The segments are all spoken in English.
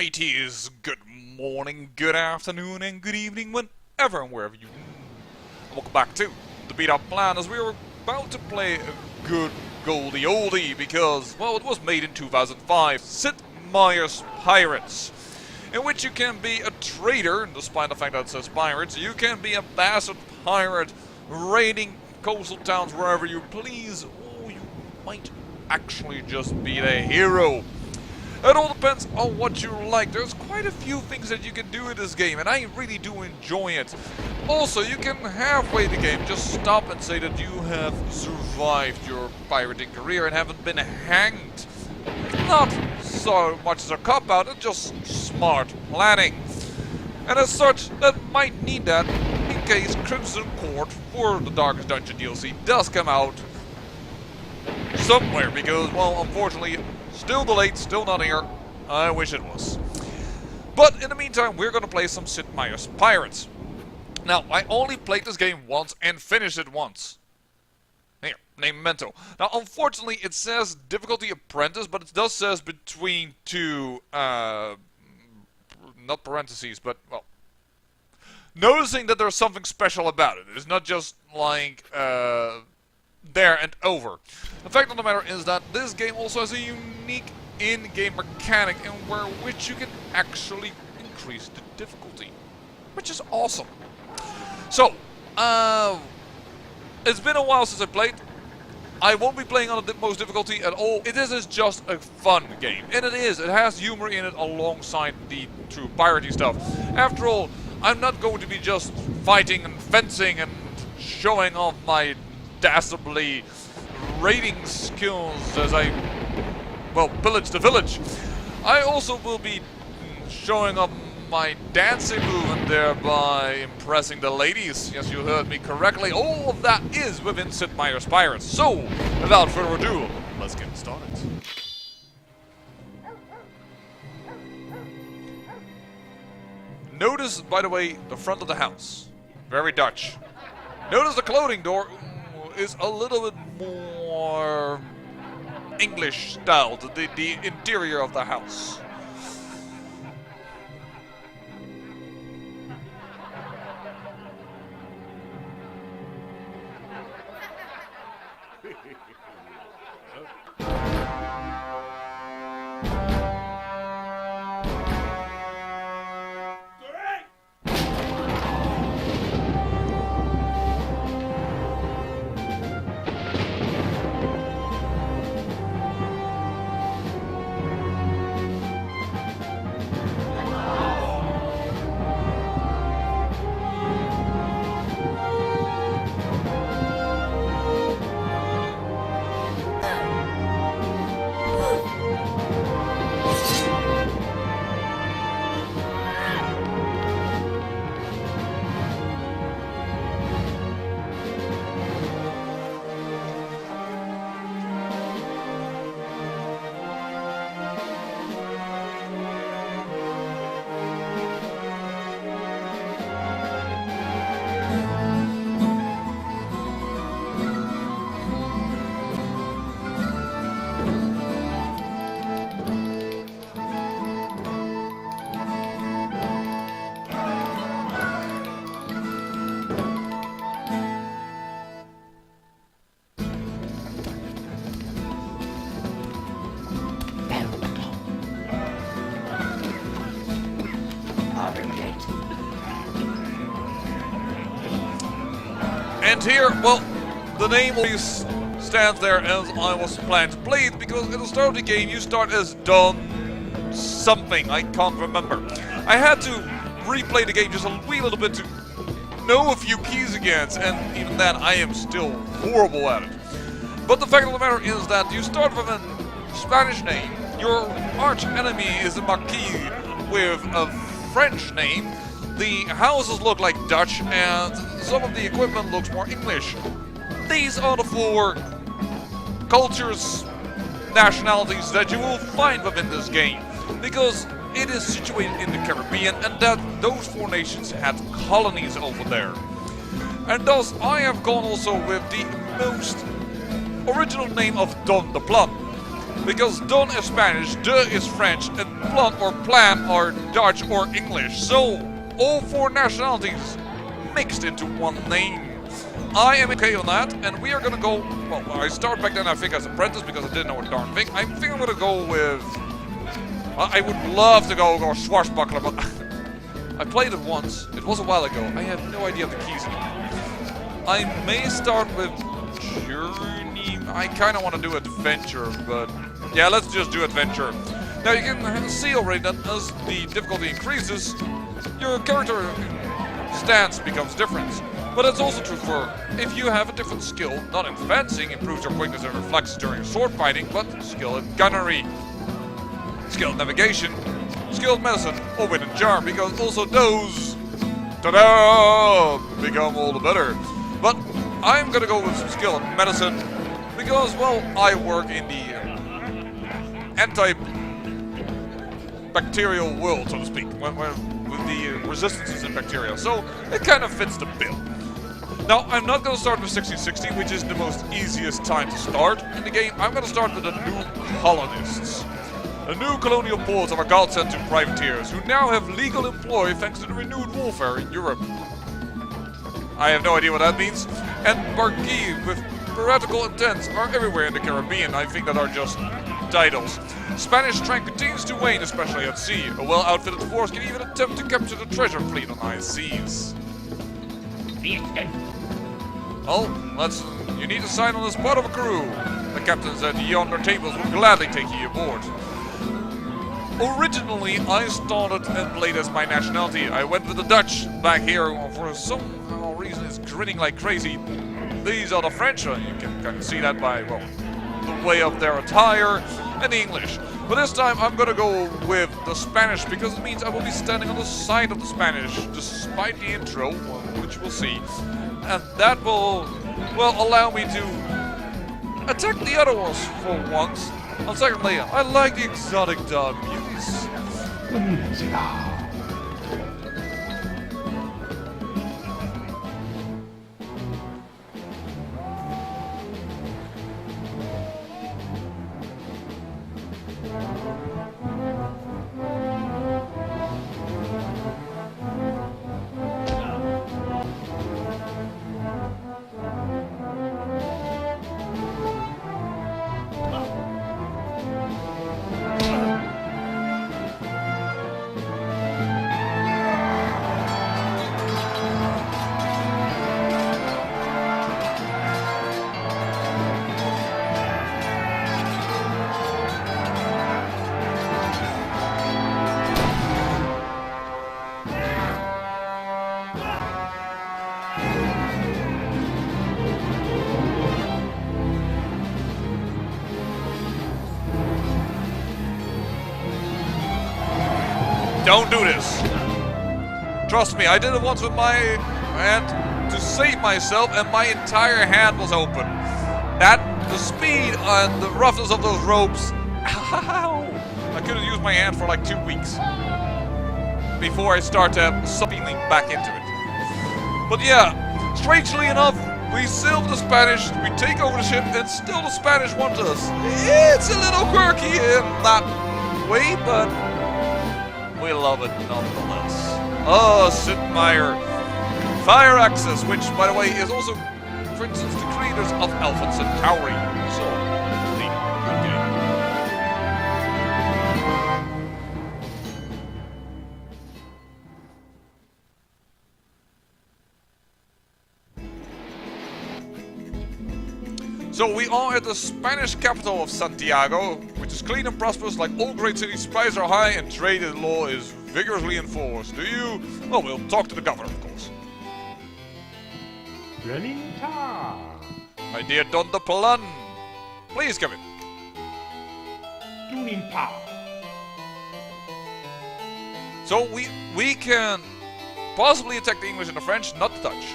mateys, good morning, good afternoon, and good evening, whenever and wherever you are. Welcome back to the Beat Up Plan, as we are about to play a good goldie oldie, because, well, it was made in 2005, Sid Meier's Pirates, in which you can be a trader, despite the fact that it says pirates. You can be a bastard pirate, raiding coastal towns wherever you please, or you might actually just be the hero. It all depends on what you like. There's quite a few things that you can do in this game, and I really do enjoy it. Also, you can halfway the game just stop and say that you have survived your pirating career and haven't been hanged. Not so much as a cop-out, it's just smart planning. And as such, that might need that in case Crimson Court for the Darkest Dungeon DLC does come out somewhere, because, well, unfortunately, still delayed, still not here. I wish it was. But in the meantime, we're going to play some Sid Meier's Pirates. Now, I only played this game once and finished it once. Here, name Memento. Now, unfortunately, it says difficulty apprentice, but it does says between two, not parentheses, but, well, noticing that there's something special about it. It's not just like, there and over. The fact of the matter is that this game also has a unique in-game mechanic in which you can actually increase the difficulty, which is awesome. So, it's been a while since I played. I won't be playing on the most difficulty at all. It is just a fun game, and it is. It has humor in it alongside the true piratey stuff. After all, I'm not going to be just fighting and fencing and showing off my dastardly raiding skills as I, well, pillage the village. I also will be showing up my dancing move and thereby impressing the ladies. Yes, you heard me correctly. All of that is within Sid Meier's Pirates. So, without further ado, let's get started. Notice, by the way, the front of the house. Very Dutch. Notice the clothing door is a little bit more English style, the interior of the house. And here, well, the name always stands there as I was planning to play it, because at the start of the game you start as Don something, I can't remember. I had to replay the game just a wee little bit to know a few keys again, and even then I am still horrible at it. But the fact of the matter is that you start with a Spanish name, your arch enemy is a Marquis with a French name, the houses look like Dutch, and some of the equipment looks more English. These are the four cultures, nationalities that you will find within this game, because it is situated in the Caribbean, and that those four nations had colonies over there. And thus I have gone also with the most original name of Don the Plum. Because don is Spanish, de is French, and plun or plan are Dutch or English. So, all four nationalities mixed into one name. I am okay on that, and we are gonna go, well, I started back then I think as apprentice because I didn't know a darn thing. I think I'm gonna go with, I would love to go swashbuckler, but I played it once, it was a while ago, I have no idea of the keys anymore. I may start with journey, I kinda wanna do adventure, but yeah, let's just do adventure. Now you can see already that as the difficulty increases, your character stance becomes different. But it's also true for if you have a different skill, not in fencing, improves your quickness and reflexes during sword fighting, but skill in gunnery, skill in navigation, skill in medicine, or wit and charm, because also those, ta-da, become all the better. But I'm gonna go with some skill in medicine, because, well, I work in the anti-bacterial world, so to speak, with the resistances in bacteria, so it kind of fits the bill. Now, I'm not going to start with 1660, which is the most easiest time to start in the game. I'm going to start with the new colonists. The new colonial ports of our godsend to privateers, who now have legal employ thanks to the renewed warfare in Europe. I have no idea what that means. And barquis with piratical intents are everywhere in the Caribbean. I think that are just titles. Spanish strength continues to wane, especially at sea. A well-outfitted force can even attempt to capture the treasure fleet on high seas. Oh, you need to sign on as part of a crew. The captains at yonder tables will gladly take you aboard. Originally, I started and played as my nationality. I went with the Dutch back here for some reason. It's grinning like crazy. These are the French. You can kind of see that by, well, the way of their attire, and the English. But this time I'm gonna go with the Spanish because it means I will be standing on the side of the Spanish, despite the intro, which we'll see. And that will, well, allow me to attack the other ones for once. And secondly, I like the exotic dog beauties. Don't do this. Trust me, I did it once with my hand to save myself and my entire hand was open. The speed and the roughness of those ropes, ow! I could have used my hand for like 2 weeks before I start feeling back into it. But yeah, strangely enough, we sail the Spanish, we take over the ship, and still the Spanish want us. It's a little quirky in that way, but we love it nonetheless. Oh, Sid Meier. Fire Axis, which, by the way, is also, for instance, the creators of Alpha Centauri. So, indeed, good game. So we are at the Spanish capital of Santiago, which is clean and prosperous like all great cities. Prices are high and trade and law is vigorously enforced. Do you? Well, we'll talk to the governor, of course. My dear Don de Plun, please come in. So we can possibly attack the English and the French, not the Dutch.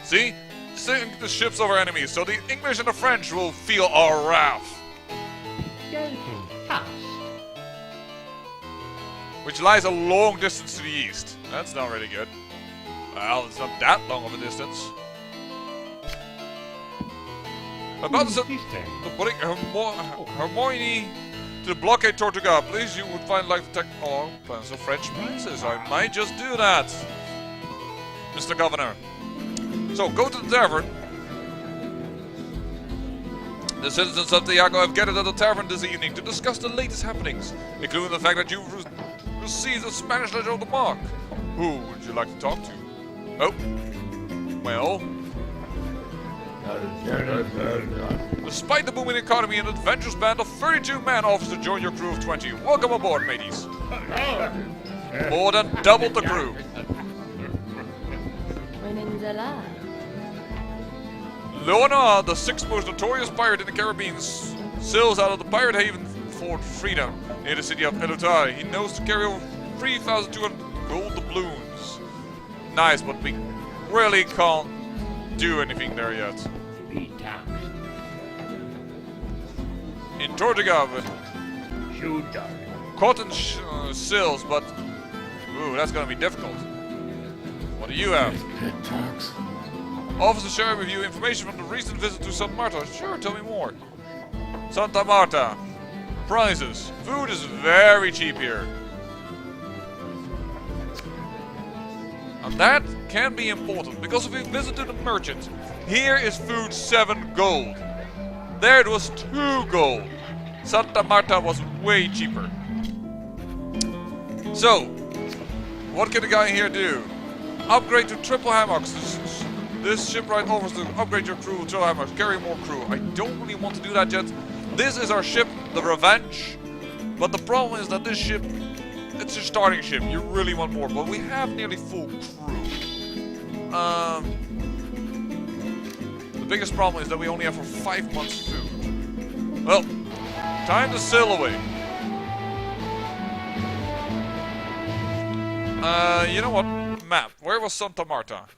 See? Sink the ships of our enemies, so the English and the French will feel our wrath. Which lies a long distance to the east. That's not really good. Well, it's not that long of a distance. About to send putting Hermione to the blockade Tortuga. Please, you would find like the tech. Oh, plans of French princes. I might just do that, Mr. Governor. So go to the tavern. The citizens of Diago have gathered at the tavern this evening to discuss the latest happenings, including the fact that you've received a Spanish letter of the mark. Who would you like to talk to? Oh, well. Despite the booming economy, an adventurous band of 32 men offers to join your crew of 20. Welcome aboard, mateys. More than double the crew. Leona, the sixth most notorious pirate in the Caribbean, sails out of the pirate haven Fort Freedom near the city of Elutai. He knows to carry over 3,200 gold doubloons. Nice, but we really can't do anything there yet. In Tortuga, cotton sails, but ooh, that's gonna be difficult. What do you have? Officer share with you information from the recent visit to Santa Marta. Sure, tell me more. Santa Marta. Prices. Food is very cheap here. And that can be important, because if we visited a merchant, here is food 7 gold. There it was 2 gold. Santa Marta was way cheaper. So, what can the guy here do? Upgrade to triple hammocks. This shipwright offers to upgrade your crew to hammocks, carry more crew. I don't really want to do that yet. This is our ship, the Revenge. But the problem is that this ship, it's a starting ship. You really want more, but we have nearly full crew. The biggest problem is that we only have for 5 months food. Well, time to sail away. You know what? Map. Where was Santa Marta?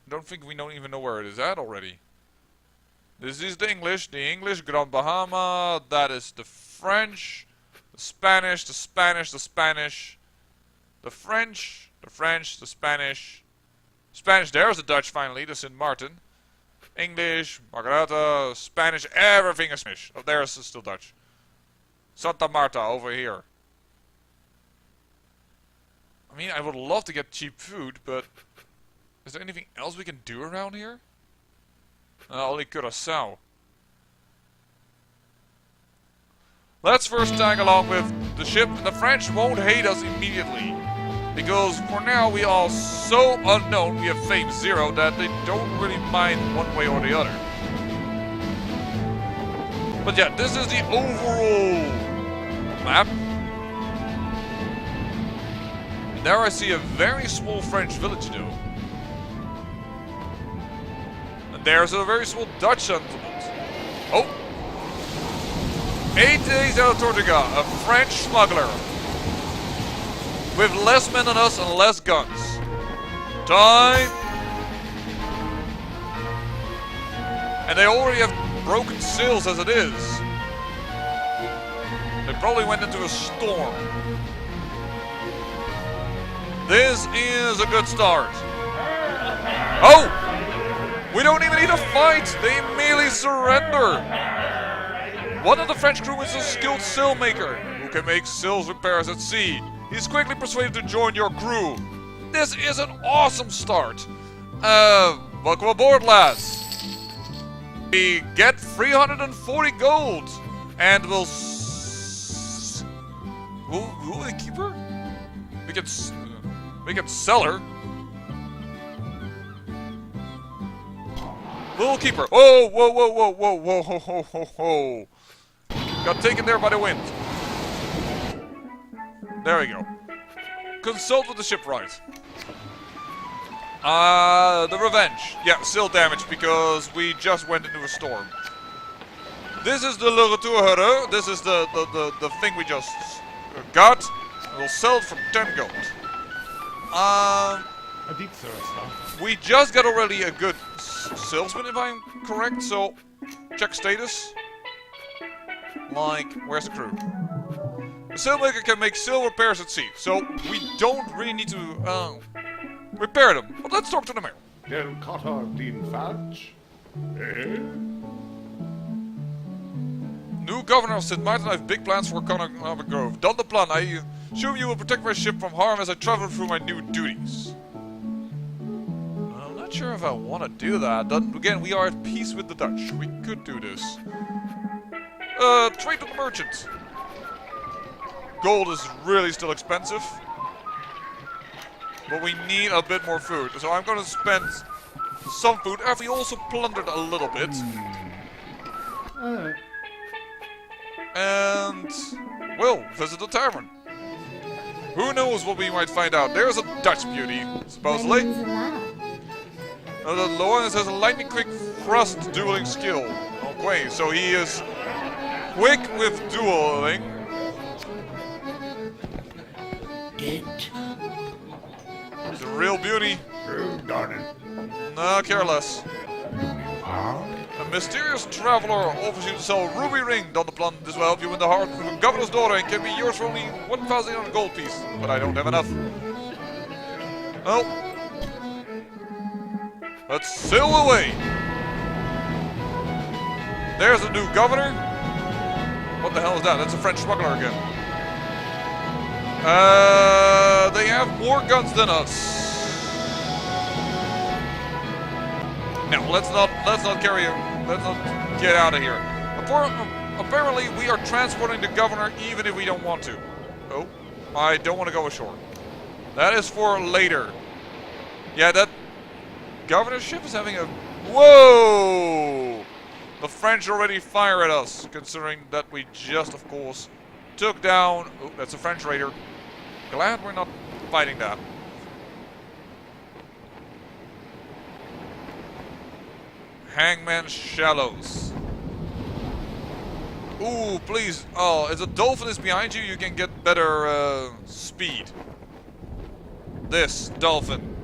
Don't think we don't even know where it is at already. This is the English, Grand Bahama, that is the French, the Spanish, the Spanish, the Spanish, the French, the French, the Spanish, Spanish, there's the Dutch finally, the St. Martin, English, Margareta, Spanish, everything is Spanish. Oh, there's still Dutch. Santa Marta over here. I mean, I would love to get cheap food, but is there anything else we can do around here? Only Curacao. Let's first tag along with the ship. The French won't hate us immediately, because for now we are so unknown, we have fame 0, that they don't really mind one way or the other. But yeah, this is the overall map. And there I see a very small French village though. There's a very small Dutch settlement. Oh! 8 days out of Tortuga, a French smuggler. With less men than us and less guns. Time! And they already have broken sails as it is. They probably went into a storm. This is a good start. Oh! We don't even need a fight! They merely surrender! One of the French crew is a skilled sailmaker who can make sails repairs at sea. He's quickly persuaded to join your crew. This is an awesome start. Welcome aboard, lads. We get 340 gold, and we'll will we keep her? We can sell her. We'll keep her. Oh, whoa, whoa, whoa, whoa, whoa, ho, ho, ho, ho. Got taken there by the wind. There we go. Consult with the shipwright. The Revenge. Yeah, still damaged because we just went into a storm. This is the Le Retour Hero. This is the thing we just got. We'll sell it for 10 gold. We just got already a good salesman, if I'm correct, so check status. Like, where's the crew? The sailmaker can make sail repairs at sea, so we don't really need to repair them. But let's talk to the mayor. New governor of Sid Meier, I have big plans for Economic Grove. Done the plan. I assume you will protect my ship from harm as I travel through my new duties. I'm not sure if I want to do that. Then, again, we are at peace with the Dutch. We could do this. Trade with the merchants. Gold is really still expensive. But we need a bit more food. So I'm going to spend some food. Have we also plundered a little bit? And we'll visit the tavern. Who knows what we might find out. There's a Dutch beauty, supposedly. The Lawrence has a lightning quick thrust dueling skill. Okay, so he is quick with dueling. He's a real beauty. No, care less. A mysterious traveler offers you to sell ruby ring. Done the plan. This will help you win the heart of the governor's daughter and can be yours for only 1,000 gold piece. But I don't have enough. Well, let's sail away. There's the new governor. What the hell is that? That's a French smuggler again. They have more guns than us. No, let's not carry him. Let's not get out of here. Apparently, we are transporting the governor even if we don't want to. Oh, I don't want to go ashore. That is for later. Yeah, that governorship is having a... Whoa! The French already fire at us, considering that we just, of course, took down... Oh, that's a French raider. Glad we're not fighting that. Hangman Shallows. Ooh, please. Oh, if a dolphin is behind you, you can get better speed. This dolphin.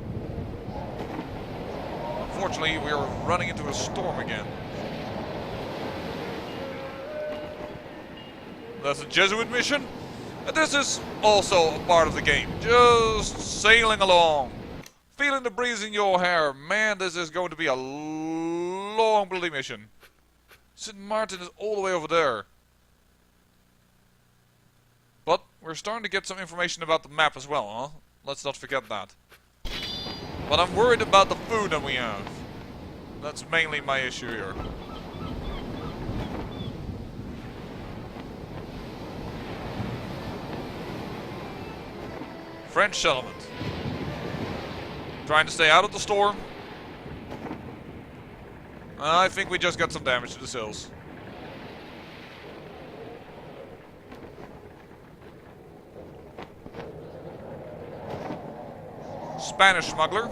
Unfortunately, we are running into a storm again. That's a Jesuit mission. And this is also a part of the game. Just sailing along. Feeling the breeze in your hair. Man, this is going to be a long bloody mission. St. Martin is all the way over there. But we're starting to get some information about the map as well, huh? Let's not forget that. But I'm worried about the food that we have. That's mainly my issue here. French settlement. Trying to stay out of the storm. I think we just got some damage to the sails. Spanish smuggler.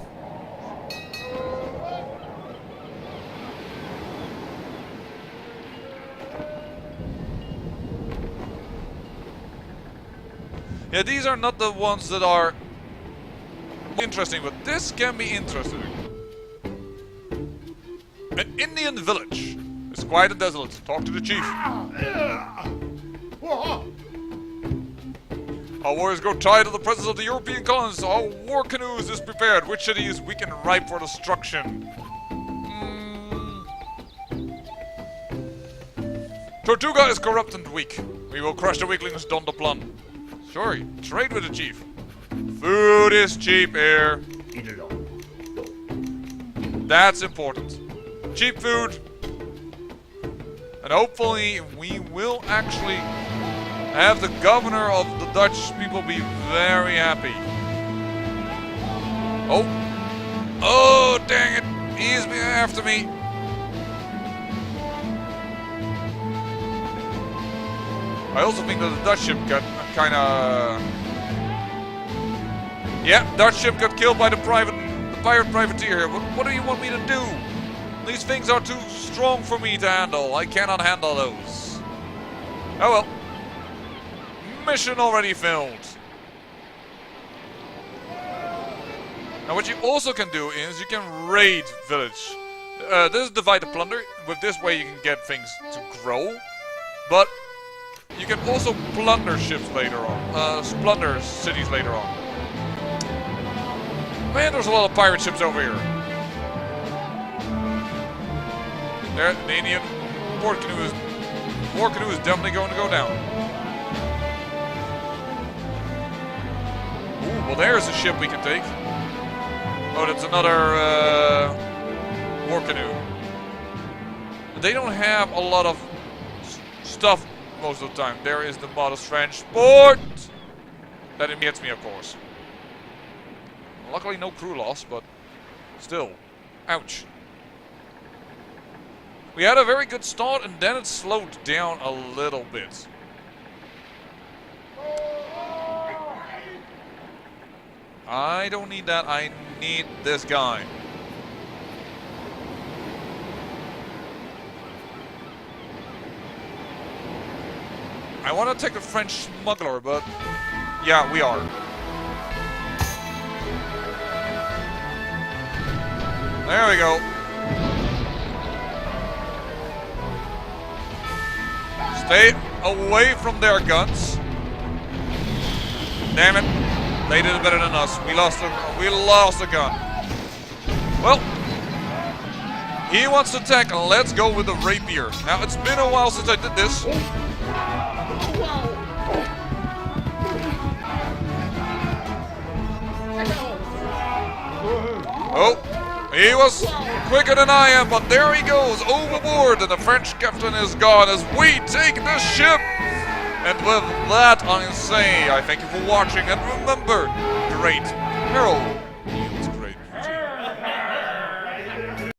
Yeah, these are not the ones that are interesting, but this can be interesting. An Indian village. It's quiet and desolate. Talk to the chief. Our warriors grow tired of the presence of the European colonists. Our war canoes is prepared. Which city is weak and ripe for destruction? Tortuga is corrupt and weak. We will crush the weaklings Don the Plun. Sorry, trade with the chief. Food is cheap here. That's important. Cheap food. And hopefully we will actually have the governor of the Dutch people be very happy. Oh. Oh, dang it. He's after me. I also think that the Dutch ship got kind of... Yeah, Dutch ship got killed by the pirate privateer here. What do you want me to do? These things are too strong for me to handle. I cannot handle those. Oh well. Mission already filled. Now what you also can do is you can raid village. This is divide the plunder. With this way you can get things to grow. But you can also plunder ships later on. Plunder cities later on. Man, there's a lot of pirate ships over here. There, the Indian port canoe is war canoe is definitely going to go down. Ooh, well there's a ship we can take. Oh, that's another war canoe. They don't have a lot of stuff most of the time. There is the modest transport. That gets me, of course. Luckily no crew loss, but still. Ouch. We had a very good start and then it slowed down a little bit. I don't need that, I need this guy. I want to take the French smuggler, but yeah, we are. There we go. Stay away from their guns. Damn it. They did it better than us. We lost the gun. Well, he wants to attack. Let's go with the rapier. Now, it's been a while since I did this. Oh, he was quicker than I am, but there he goes, overboard, and the French captain is gone as we take the ship. And with that, I say, I thank you for watching, and remember, great peril